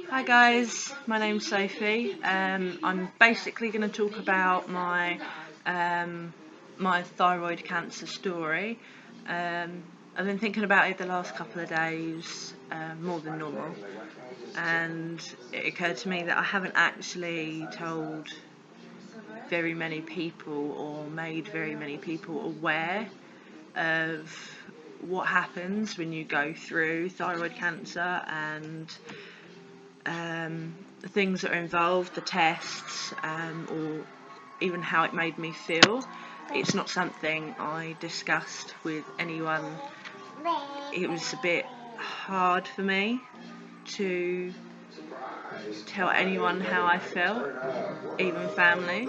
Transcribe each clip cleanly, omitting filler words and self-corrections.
Hi guys, my name's Sophie. I'm basically going to talk about my my thyroid cancer story. I've been thinking about it the last couple of days, more than normal, and it occurred to me that I haven't actually told very many people or made very many people aware of what happens when you go through thyroid cancer and the things that are involved, the tests, or even how it made me feel. It's not something I discussed with anyone. It was a bit hard for me to tell anyone how I felt, even family.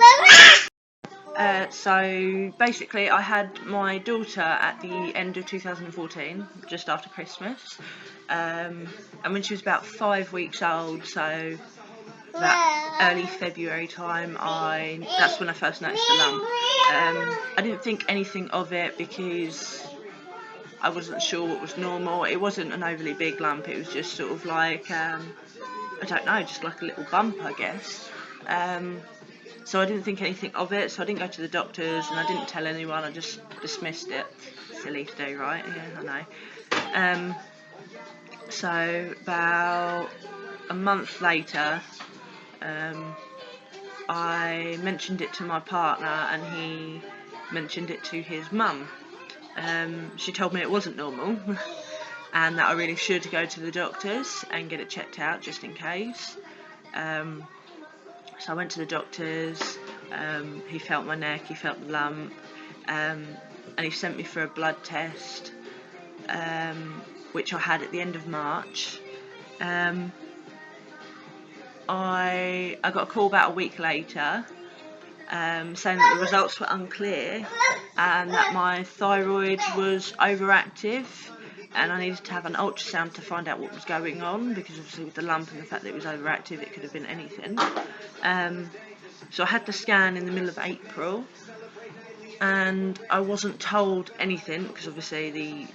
So basically I had my daughter at the end of 2014, just after Christmas, and when she was about 5 weeks old, so that early February time, that's when I first noticed the lump. I didn't think anything of it because I wasn't sure what was normal. It wasn't an overly big lump, it was just sort of like, I don't know, just like a little bump, I guess. So I didn't think anything of it, so I didn't go to the doctors and I didn't tell anyone, I just dismissed it. Silly to do, right? Yeah, I know. So about a month later, I mentioned it to my partner and he mentioned it to his mum. She told me it wasn't normal and that I really should go to the doctors and get it checked out just in case. So I went to the doctors, he felt my neck, he felt the lump, and he sent me for a blood test, which I had at the end of March. I got a call about a week later saying that the results were unclear and that my thyroid was overactive and I needed to have an ultrasound to find out what was going on, because obviously with the lump and the fact that it was overactive, it could have been anything. So I had the scan in the middle of April and I wasn't told anything because obviously the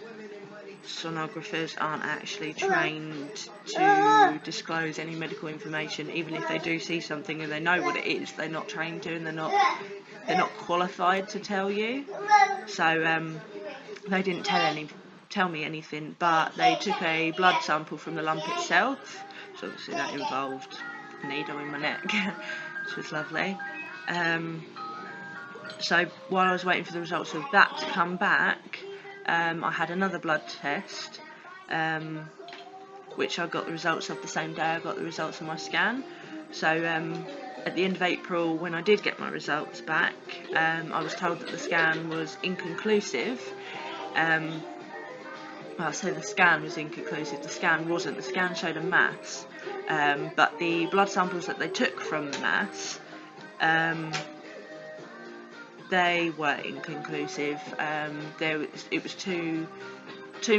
sonographers aren't actually trained to disclose any medical information. Even if they do see something and they know what it is, they're not trained to, and they're not qualified to tell you. So they didn't tell me anything, but they took a blood sample from the lump itself, so obviously that involved a needle in my neck, which was lovely. So while I was waiting for the results of that to come back, I had another blood test, which I got the results of the same day I got the results of my scan. So at the end of April, when I did get my results back, I was told that the scan was inconclusive. Well, I say the scan was inconclusive, the scan wasn't. The scan showed a mass, but the blood samples that they took from the mass, they were inconclusive. It was too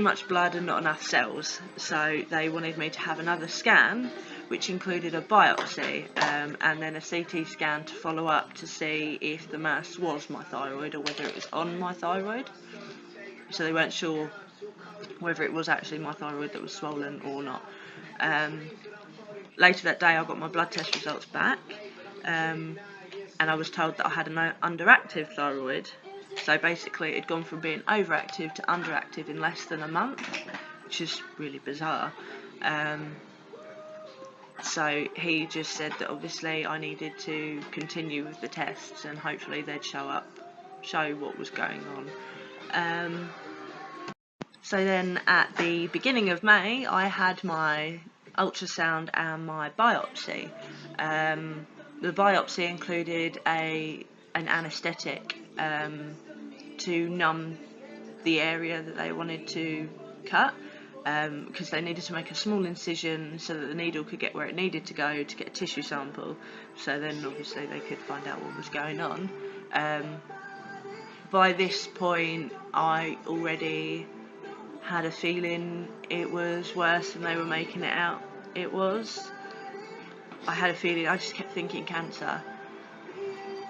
much blood and not enough cells, so they wanted me to have another scan, which included a biopsy and then a CT scan to follow up to see if the mass was my thyroid or whether it was on my thyroid. So they weren't sure whether it was actually my thyroid that was swollen or not. Later that day I got my blood test results back, and I was told that I had an underactive thyroid. So basically it had gone from being overactive to underactive in less than a month, which is really bizarre. So he just said that obviously I needed to continue with the tests and hopefully they'd show what was going on. So then at the beginning of May I had my ultrasound and my biopsy. The biopsy included an anaesthetic to numb the area that they wanted to cut, because they needed to make a small incision so that the needle could get where it needed to go to get a tissue sample, so then obviously they could find out what was going on. By this point I already had a feeling it was worse than they were making it out it was. I had a feeling, I just kept thinking cancer.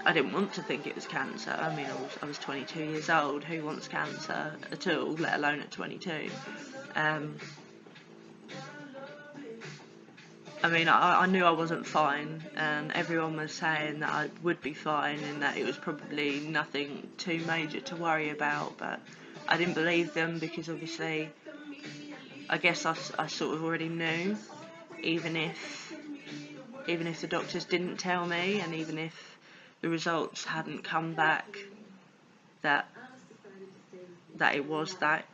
I didn't want to think it was cancer. I mean, I was 22 years old. Who wants cancer at all, let alone at 22? I mean, I knew I wasn't fine, and everyone was saying that I would be fine and that it was probably nothing too major to worry about, but I didn't believe them because obviously I guess I sort of already knew, even if the doctors didn't tell me, and even if the results hadn't come back, that it was that.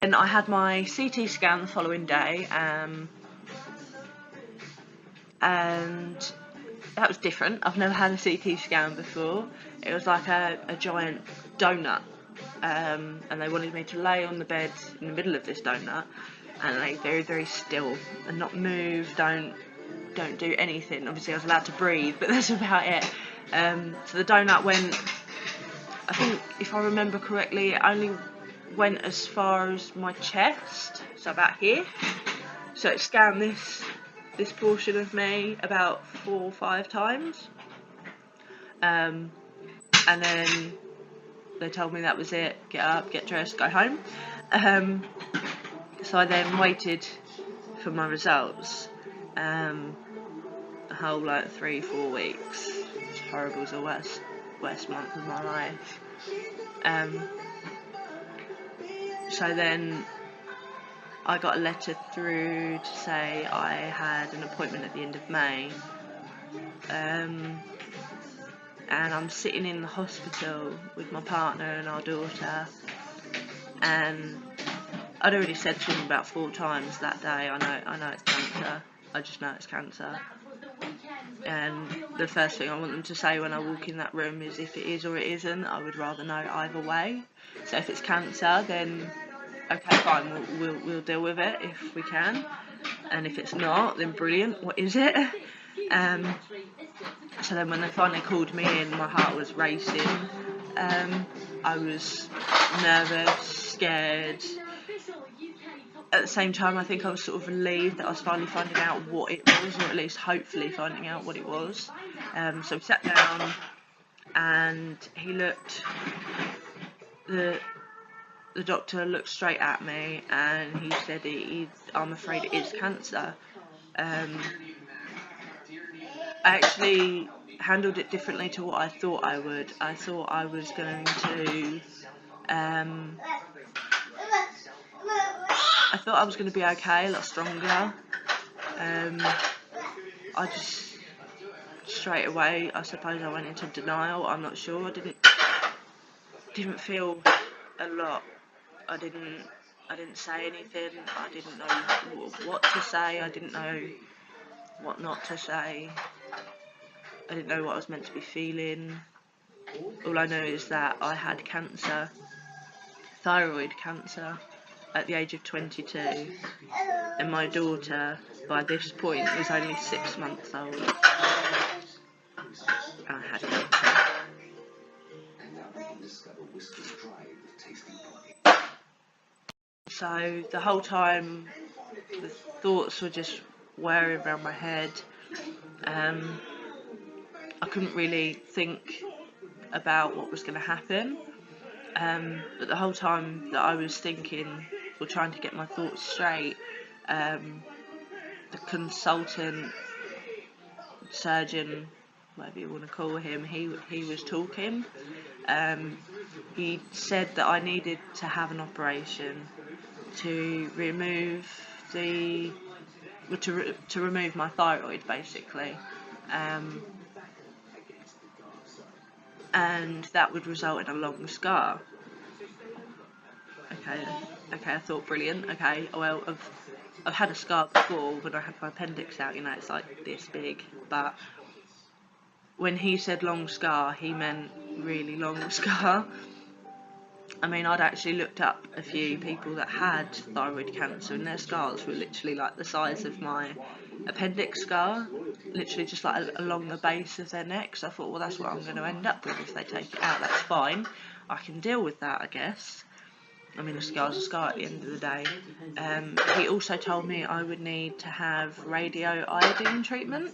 And I had my CT scan the following day, and that was different. I've never had a CT scan before. It was like a giant donut, and they wanted me to lay on the bed in the middle of this donut and lay very, very still and not move, don't do anything. Obviously I was allowed to breathe, but that's about it. So the donut went, I think if I remember correctly, it only went as far as my chest, so about here. So it scanned this portion of me about 4 or 5 times, and then they told me that was it. Get up, get dressed, go home. So I then waited for my results, a whole 3-4 weeks. It was horrible. It was the worst month of my life. So then I got a letter through to say I had an appointment at the end of May, and I'm sitting in the hospital with my partner and our daughter, and I'd already said to him about 4 times that day, I know it's cancer, I just know it's cancer. And the first thing I want them to say when I walk in that room is if it is or it isn't. I would rather know either way. So if it's cancer, then okay, fine, we'll deal with it if we can. And if it's not, then brilliant, what is it? So then when they finally called me in, my heart was racing. I was nervous, scared. At the same time, I think I was sort of relieved that I was finally finding out what it was, or at least hopefully finding out what it was. So we sat down and he looked, the doctor looked straight at me and he said, I'm afraid it is cancer. I actually handled it differently to what I thought I would. I thought I was going to be okay, a lot stronger. I just straight away, I suppose I went into denial. I'm not sure. I didn't feel a lot. I didn't say anything. I didn't know what to say. I didn't know what not to say. I didn't know what I was meant to be feeling. All I know is that I had cancer, thyroid cancer, at the age of 22, and my daughter by this point was only 6 months old. I had cancer. So the whole time the thoughts were just whirring around my head. I couldn't really think about what was going to happen, but the whole time that I was thinking or trying to get my thoughts straight, the consultant, surgeon, whatever you want to call him, he was talking. He said that I needed to have an operation to remove to remove my thyroid, basically, and that would result in a long scar. Okay, I thought, brilliant. Okay, well, I've had a scar before when I had my appendix out. It's like this big, but when he said long scar, he meant really long scar. I mean, I'd actually looked up a few people that had thyroid cancer, and their scars were literally like the size of my appendix scar, literally just like along the base of their neck. So I thought, well, that's what I'm going to end up with if they take it out. That's fine. I can deal with that, I guess. I mean, a scar's a scar at the end of the day. He also told me I would need to have radioiodine treatment.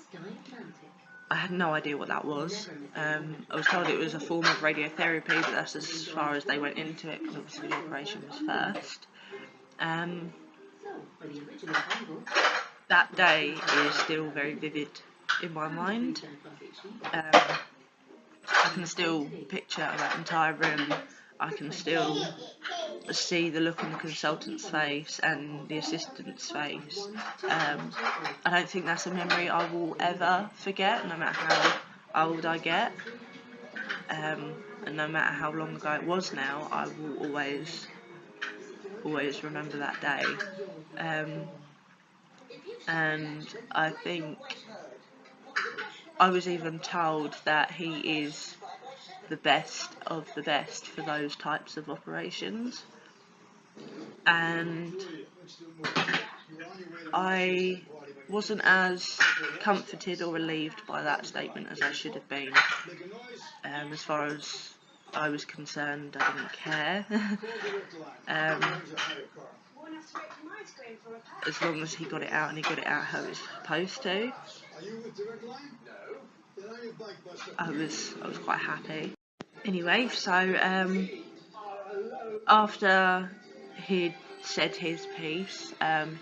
I had no idea what that was. I was told it was a form of radiotherapy, but that's as far as they went into it, because obviously the operation was first. that day is still very vivid in my mind. I can still picture that entire room. I can still see the look on the consultant's face and the assistant's face. I don't think that's a memory I will ever forget, no matter how old I get. And no matter how long ago it was now, I will always remember that day. And I think I was even told that he is the best of the best for those types of operations, and I wasn't as comforted or relieved by that statement as I should have been. As far as I was concerned, I didn't care. As long as he got it out, and he got it out how he was supposed to, I was quite happy. Anyway, so after he'd said his piece,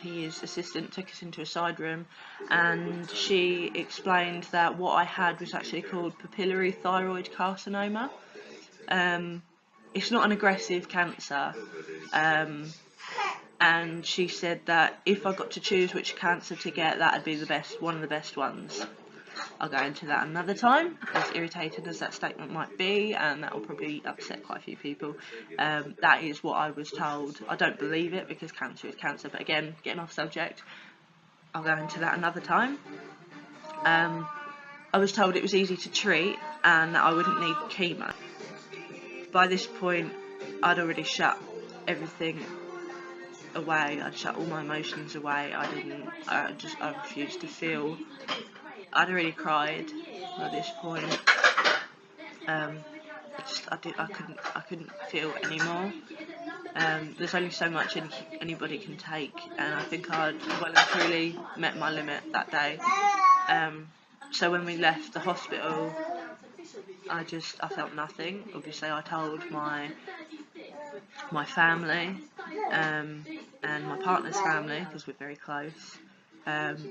his assistant took us into a side room, and she explained that what I had was actually called papillary thyroid carcinoma. It's not an aggressive cancer, and she said that if I got to choose which cancer to get, that'd be one of the best ones. I'll go into that another time, as irritated as that statement might be, and that will probably upset quite a few people. That is what I was told. I don't believe it, because cancer is cancer, but again, getting off subject, I'll go into that another time. I was told it was easy to treat and that I wouldn't need chemo. By this point, I'd already shut everything away. I'd shut all my emotions away. I refused to feel. I'd already cried by this point. I couldn't feel anymore. There's only so much anybody can take, and I think I'd well and truly met my limit that day. So when we left the hospital, I felt nothing. Obviously, I told my family and my partner's family, because we're very close,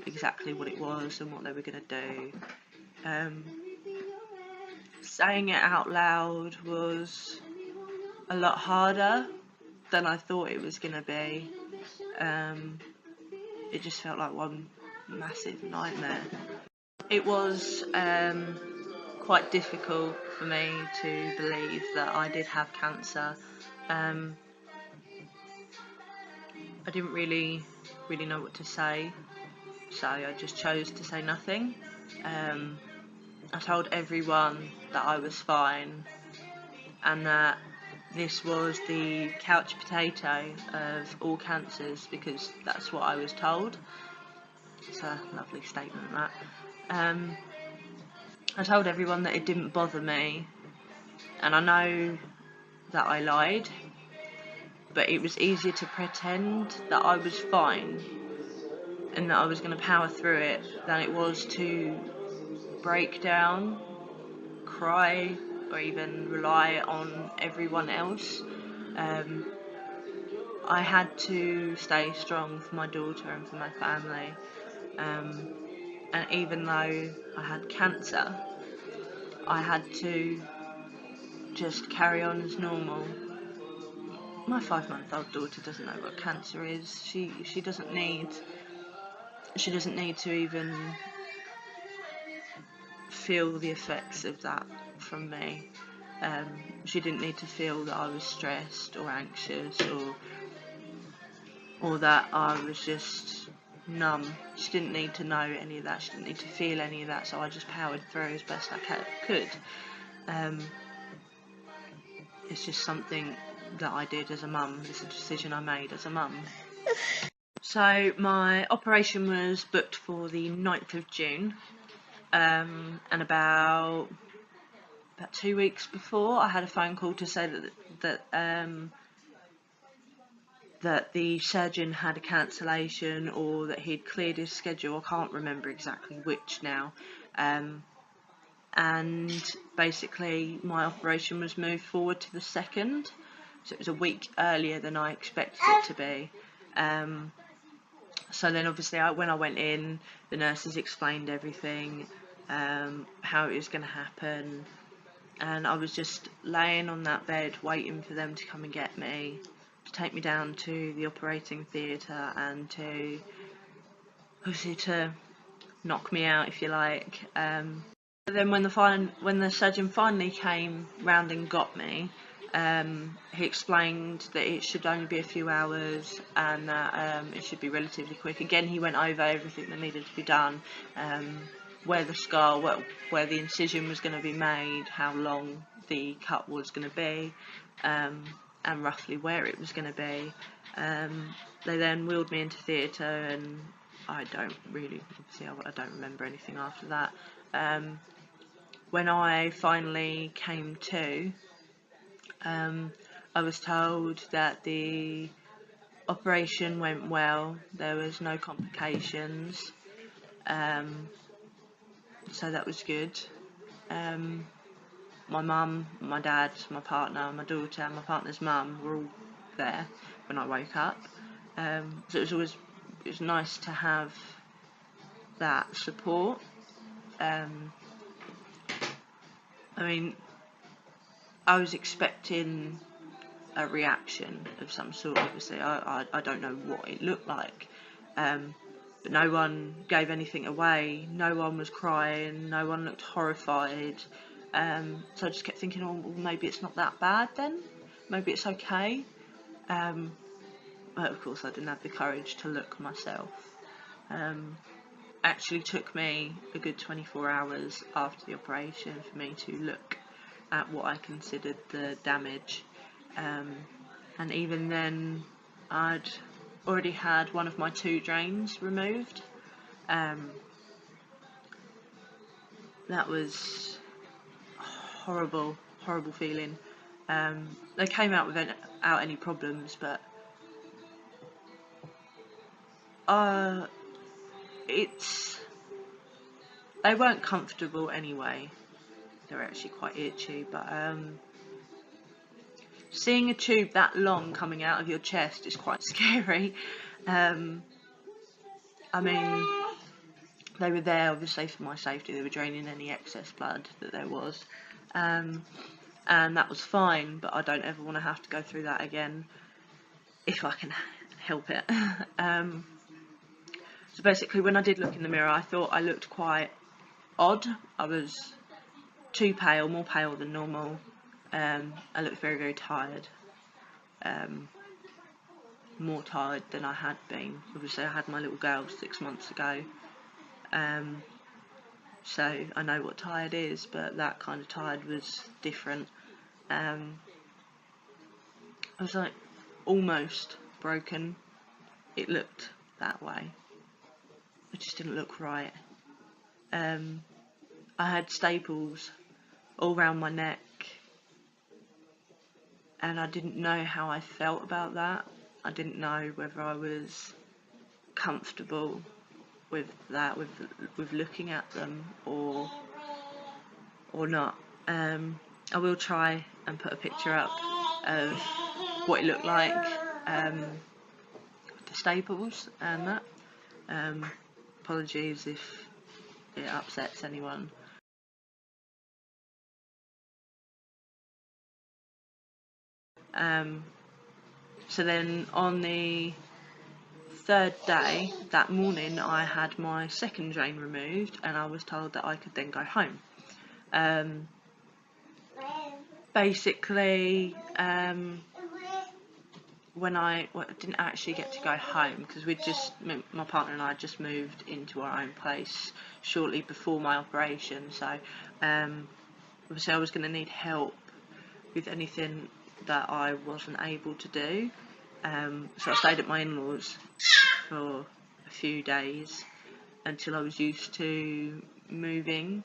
exactly what it was and what they were going to do. Saying it out loud was a lot harder than I thought it was going to be. It just felt like one massive nightmare. It was quite difficult for me to believe that I did have cancer. I didn't really know what to say, so I just chose to say nothing. I told everyone that I was fine, and that this was the couch potato of all cancers, because that's what I was told. It's a lovely statement, that. I told everyone that it didn't bother me, and I know that I lied, but it was easier to pretend that I was fine and that I was going to power through it than it was to break down, cry, or even rely on everyone else. I had to stay strong for my daughter and for my family, and even though I had cancer, I had to just carry on as normal. My 5-month-old daughter doesn't know what cancer is. She doesn't need to even feel the effects of that from me. She didn't need to feel that I was stressed or anxious or that I was just numb. She didn't need to know any of that. She didn't need to feel any of that. So I just powered through as best I could. It's just something that I did as a mum. It's a decision I made as a mum. So my operation was booked for the 9th of June, and about 2 weeks before, I had a phone call to say that the surgeon had a cancellation, or that he'd cleared his schedule. I can't remember exactly which now. And basically my operation was moved forward to the 2nd, so it was a week earlier than I expected it to be. So then obviously when I went in, the nurses explained everything, how it was going to happen, and I was just laying on that bed waiting for them to come and get me, to take me down to the operating theatre and to obviously to knock me out, if you like. But then when the surgeon finally came round and got me, he explained that it should only be a few hours and that it should be relatively quick. Again, he went over everything that needed to be done, where the scar, where the incision was going to be made, how long the cut was going to be, and roughly where it was going to be. They then wheeled me into theatre, and I don't remember anything after that. When I finally came to, I was told that the operation went well, there was no complications, so that was good. My mum, my dad, my partner, my daughter, and my partner's mum were all there when I woke up, so it was nice to have that support. I mean, I was expecting a reaction of some sort. Obviously, I don't know what it looked like, but no one gave anything away. No one was crying. No one looked horrified. So I just kept thinking, oh, well, maybe it's not that bad then. Maybe it's okay. But of course, I didn't have the courage to look myself. Actually took me a good 24 hours after the operation for me to look at what I considered the damage, and even then I'd already had one of my 2 drains removed. That was a horrible feeling. They came out without any problems, but they weren't comfortable anyway. They were actually quite itchy, but seeing a tube that long coming out of your chest is quite scary. I mean, they were there obviously for my safety. They were draining any excess blood that there was, and that was fine, but I don't ever want to have to go through that again if I can help it. So basically, when I did look in the mirror, I thought I looked quite odd. I was too pale, more pale than normal. I looked very, very tired. More tired than I had been. Obviously, I had my little girl 6 months ago. So I know what tired is, but that kind of tired was different. I was like almost broken. It looked that way. It just didn't look right. I had staples all around my neck, and I didn't know how I felt about that. I didn't know whether I was comfortable with that, with looking at them, or not. I will try and put a picture up of what it looked like, with the staples and that. Apologies if it upsets anyone. So then on the 3rd day, that morning, I had my 2nd drain removed, and I was told that I could then go home. Basically, when I didn't actually get to go home, because my partner and I had just moved into our own place shortly before my operation, so obviously I was going to need help with anything that I wasn't able to do. So I stayed at my in-laws for a few days until I was used to moving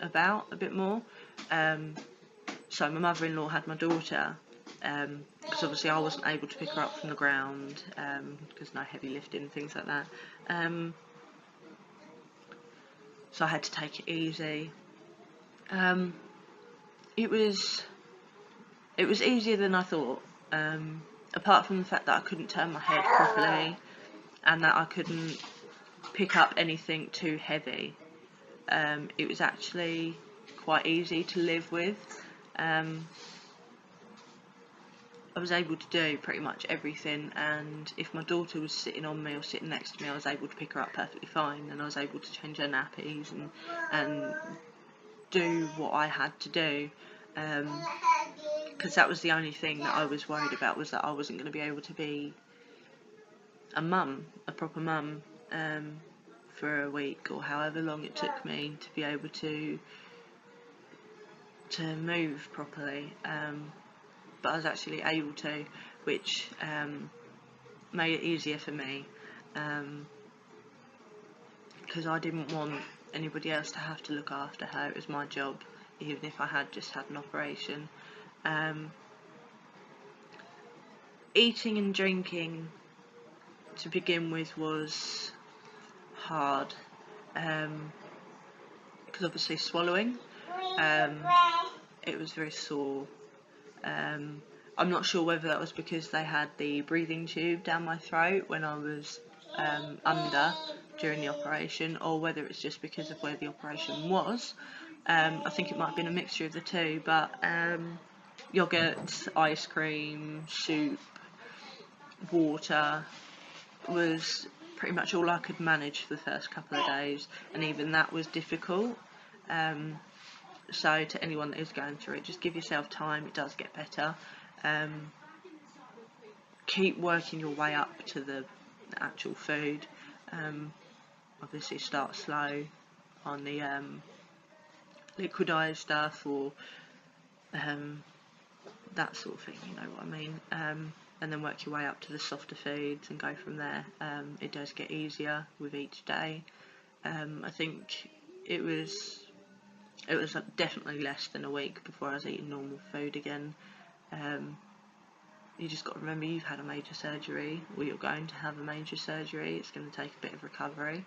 about a bit more. So my mother-in-law had my daughter, because obviously I wasn't able to pick her up from the ground, because no heavy lifting, things like that. So I had to take it easy. It was easier than I thought, apart from the fact that I couldn't turn my head properly. and that I couldn't pick up anything too heavy. It was actually quite easy to live with. I was able to do pretty much everything, and if my daughter was sitting on me or sitting next to me, I was able to pick her up perfectly fine, and I was able to change her nappies and do what I had to do, because that was the only thing that I was worried about, was that I wasn't going to be able to be a mum, a proper mum, for a week or however long it took me to be able to move properly. But I was actually able to, which made it easier for me, because I didn't want anybody else to have to look after her. It was my job, even if I had just had an operation. Eating and drinking to begin with was hard, because obviously swallowing, it was very sore. I'm not sure whether that was because they had the breathing tube down my throat when I was under during the operation, or whether it's just because of where the operation was. I think it might have been a mixture of the two, but yogurt, ice cream, soup, water was pretty much all I could manage for the first couple of days, and even that was difficult. So to anyone that is going through it, just give yourself time, it does get better. Keep working your way up to the actual food. Obviously start slow on the liquidized stuff, or that sort of thing, you know what I mean, and then work your way up to the softer foods and go from there. It does get easier with each day. I think it was definitely less than a week before I was eating normal food again. You just got to remember, you've had a major surgery, or you're going to have a major surgery. It's going to take a bit of recovery.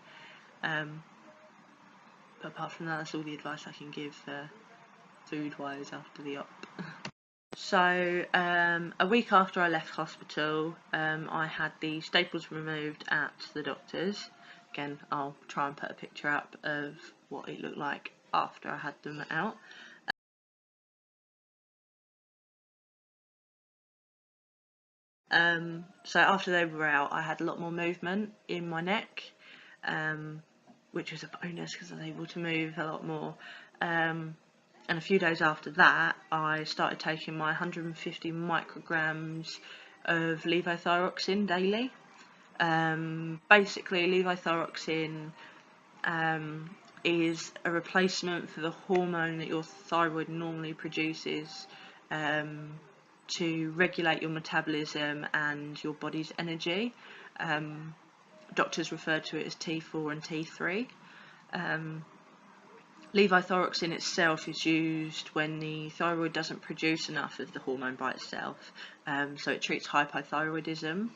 But apart from that, that's all the advice I can give food-wise after the op. So a week after I left hospital, I had the staples removed at the doctor's. Again, I'll try and put a picture up of what it looked like after I had them out. So after they were out, I had a lot more movement in my neck, which was a bonus because I was able to move a lot more. And a few days after that, I started taking my 150 micrograms of levothyroxine daily. Basically, levothyroxine is a replacement for the hormone that your thyroid normally produces to regulate your metabolism and your body's energy. Doctors refer to it as T4 and T3. Levothyroxine itself is used when the thyroid doesn't produce enough of the hormone by itself, so it treats hypothyroidism,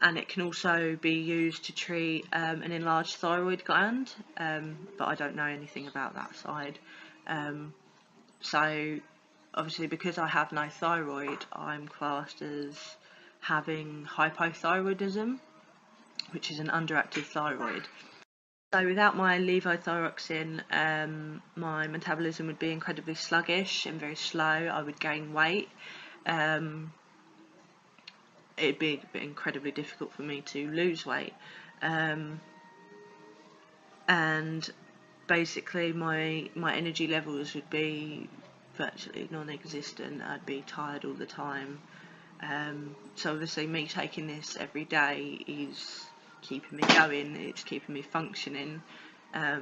and it can also be used to treat an enlarged thyroid gland, but I don't know anything about that side. So obviously, because I have no thyroid, I'm classed as having hypothyroidism, which is an underactive thyroid. So without my levothyroxine, my metabolism would be incredibly sluggish and very slow. I would gain weight. It'd be incredibly difficult for me to lose weight. And basically my energy levels would be virtually non-existent. I'd be tired all the time. So obviously me taking this every day is keeping me going, it's keeping me functioning. At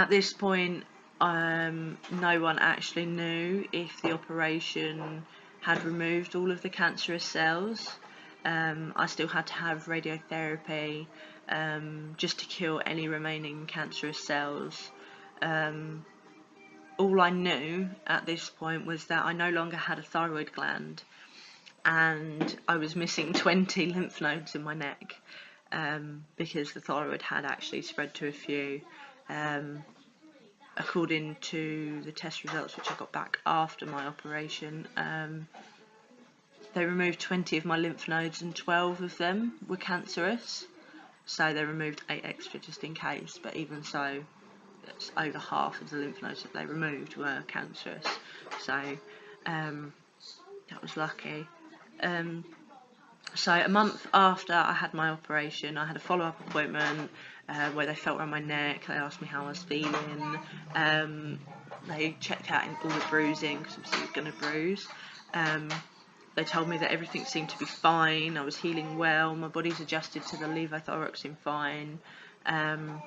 this point, no one actually knew if the operation had removed all of the cancerous cells. I still had to have radiotherapy just to kill any remaining cancerous cells. All I knew at this point was that I no longer had a thyroid gland, and I was missing 20 lymph nodes in my neck, because the thyroid had actually spread to a few. According to the test results which I got back after my operation, they removed 20 of my lymph nodes and 12 of them were cancerous. So they removed 8 extra just in case, but even so, it's over half of the lymph nodes that they removed were cancerous. So that was lucky. So a month after I had my operation, I had a follow-up appointment where they felt around my neck. They asked me how I was feeling. They checked out all the bruising, because obviously you're going to bruise. They told me that everything seemed to be fine. I was healing well. My body's adjusted to the levothyroxine fine. And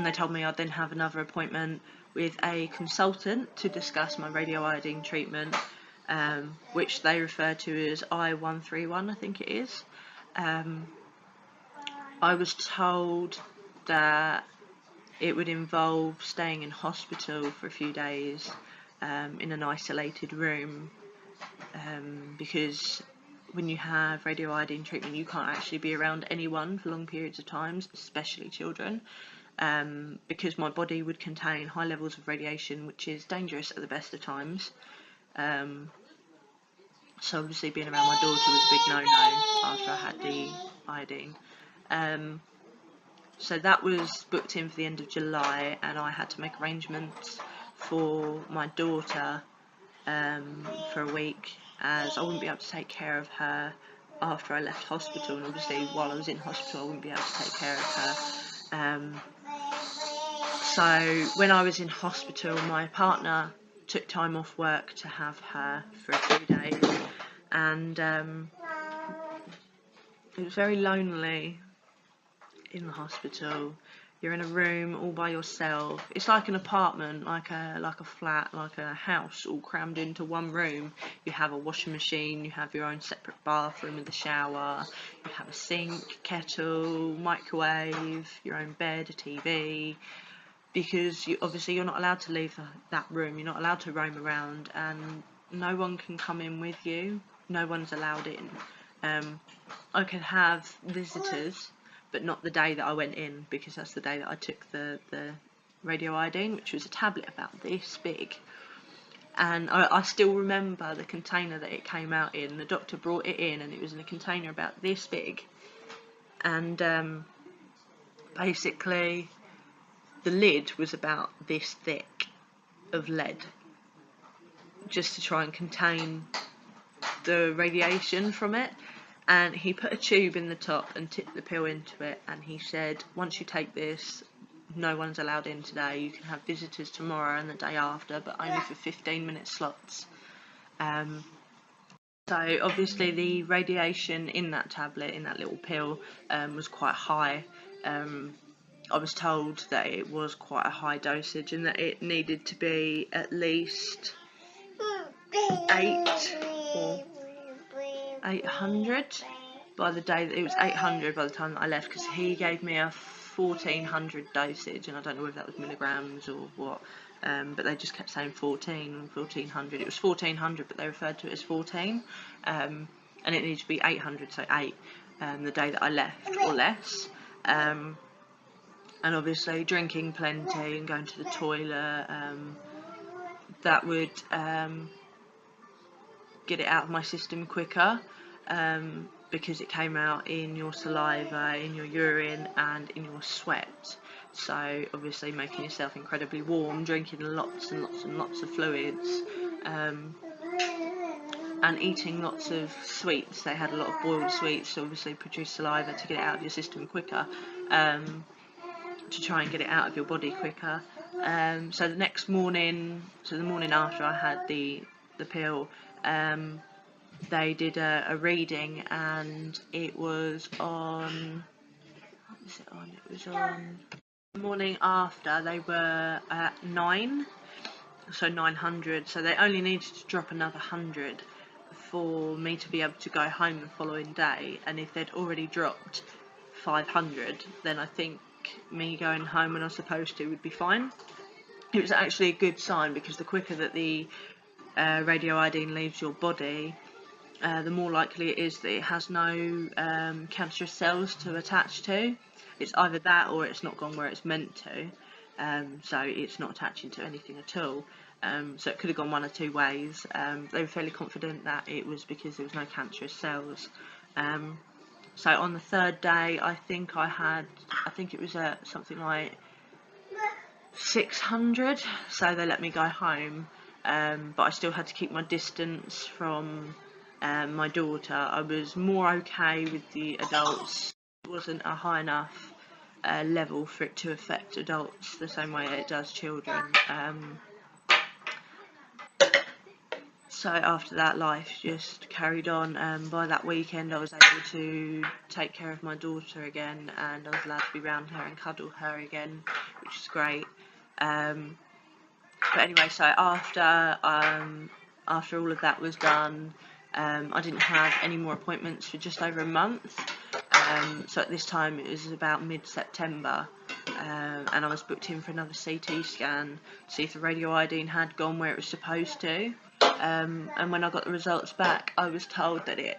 they told me I'd then have another appointment with a consultant to discuss my radioiodine treatment, which they refer to as I-131, I think it is. I was told that it would involve staying in hospital for a few days in an isolated room, because when you have radioiodine treatment you can't actually be around anyone for long periods of times, especially children, because my body would contain high levels of radiation, which is dangerous at the best of times. So obviously being around my daughter was a big no-no after I had the iodine. So that was booked in for the end of July, and I had to make arrangements for my daughter for a week, as I wouldn't be able to take care of her after I left hospital, and obviously while I was in hospital I wouldn't be able to take care of her. So when I was in hospital, my partner took time off work to have her for a few days, and it was very lonely in the hospital. You're in a room all by yourself. It's like an apartment, like a flat, like a house, all crammed into one room. You have a washing machine, you have your own separate bathroom with a shower, you have a sink, kettle, microwave, your own bed, a TV, because obviously you're not allowed to leave that room, you're not allowed to roam around, and no one can come in with you, no one's allowed in. I could have visitors, but not the day that I went in, because that's the day that I took the radioiodine, which was a tablet about this big. And I still remember the container that it came out in. The doctor brought it in, and it was in a container about this big. And basically, the lid was about this thick of lead, just to try and contain the radiation from it. And he put a tube in the top and tipped the pill into it, and he said, once you take this, no one's allowed in today. You can have visitors tomorrow and the day after, but only for 15-minute slots. So obviously the radiation in that tablet, in that little pill, was quite high. I was told that it was quite a high dosage, and that it needed to be at least 800 by the day that it was 800 by the time that I left, because he gave me a 1400 dosage, and I don't know whether that was milligrams or what, but they just kept saying 14 and 1400. It was 1400, but they referred to it as 14, and it needed to be 800, so 8 the day that I left or less. And obviously drinking plenty and going to the toilet, that would get it out of my system quicker, because it came out in your saliva, in your urine and in your sweat. So obviously making yourself incredibly warm, drinking lots and lots and lots of fluids, and eating lots of sweets. They had a lot of boiled sweets to obviously produce saliva to get it out of your system quicker, to try and get it out of your body quicker. So the next morning, so the morning after I had the pill, they did a reading, and it was on, what was it on? It was on the morning after. They were at 9, so 900, so they only needed to drop another 100 for me to be able to go home the following day. And if they'd already dropped 500, then I think me going home when I was supposed to would be fine. It was actually a good sign, because the quicker that the radioiodine leaves your body, the more likely it is that it has no cancerous cells to attach to. It's either that or it's not gone where it's meant to, so it's not attaching to anything at all. So it could have gone one or two ways. They were fairly confident that it was because there was no cancerous cells. So on the third day, I think it was something like 600, so they let me go home, but I still had to keep my distance from my daughter. I was more okay with the adults. It wasn't a high enough level for it to affect adults the same way it does children. So after that, life just carried on. By that weekend I was able to take care of my daughter again, and I was allowed to be around her and cuddle her again, which is great. But anyway, so after all of that was done, I didn't have any more appointments for just over a month. So at this time it was about mid-September, and I was booked in for another CT scan to see if the radioiodine had gone where it was supposed to. And when I got the results back, I was told that it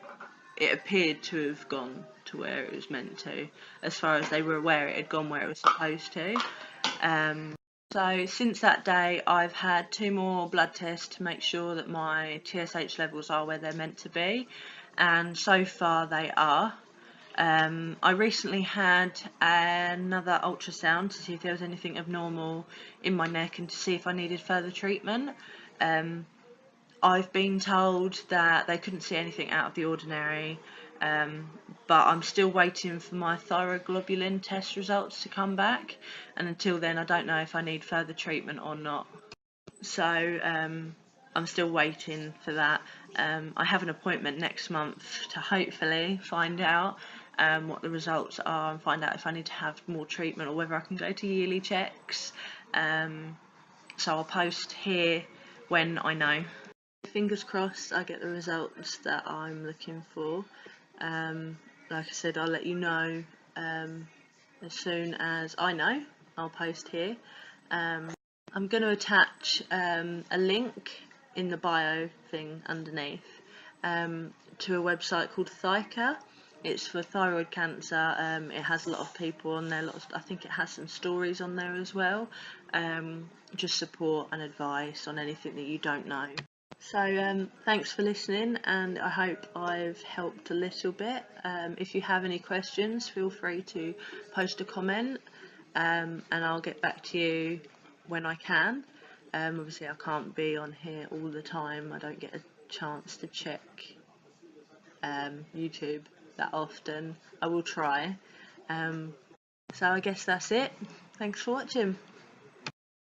appeared to have gone to where it was meant to. As far as they were aware, it had gone where it was supposed to. So since that day, I've had 2 more blood tests to make sure that my TSH levels are where they're meant to be, and so far they are. I recently had another ultrasound to see if there was anything abnormal in my neck and to see if I needed further treatment. I've been told that they couldn't see anything out of the ordinary, but I'm still waiting for my thyroid globulin test results to come back, and until then I don't know if I need further treatment or not. So I'm still waiting for that. I have an appointment next month to hopefully find out what the results are and find out if I need to have more treatment or whether I can go to yearly checks. So I'll post here when I know. Fingers crossed I get the results that I'm looking for. Like I said, I'll let you know as soon as I know. I'll post here. I'm going to attach a link in the bio thing underneath to a website called Thyroidectomy. It's for thyroid cancer. It has a lot of people on there. I think it has some stories on there as well. Just support and advice on anything that you don't know. So thanks for listening, and I hope I've helped a little bit. If you have any questions, feel free to post a comment, and I'll get back to you when I can. Obviously I can't be on here all the time. I don't get a chance to check YouTube that often. I will try. So I guess that's it. Thanks for watching.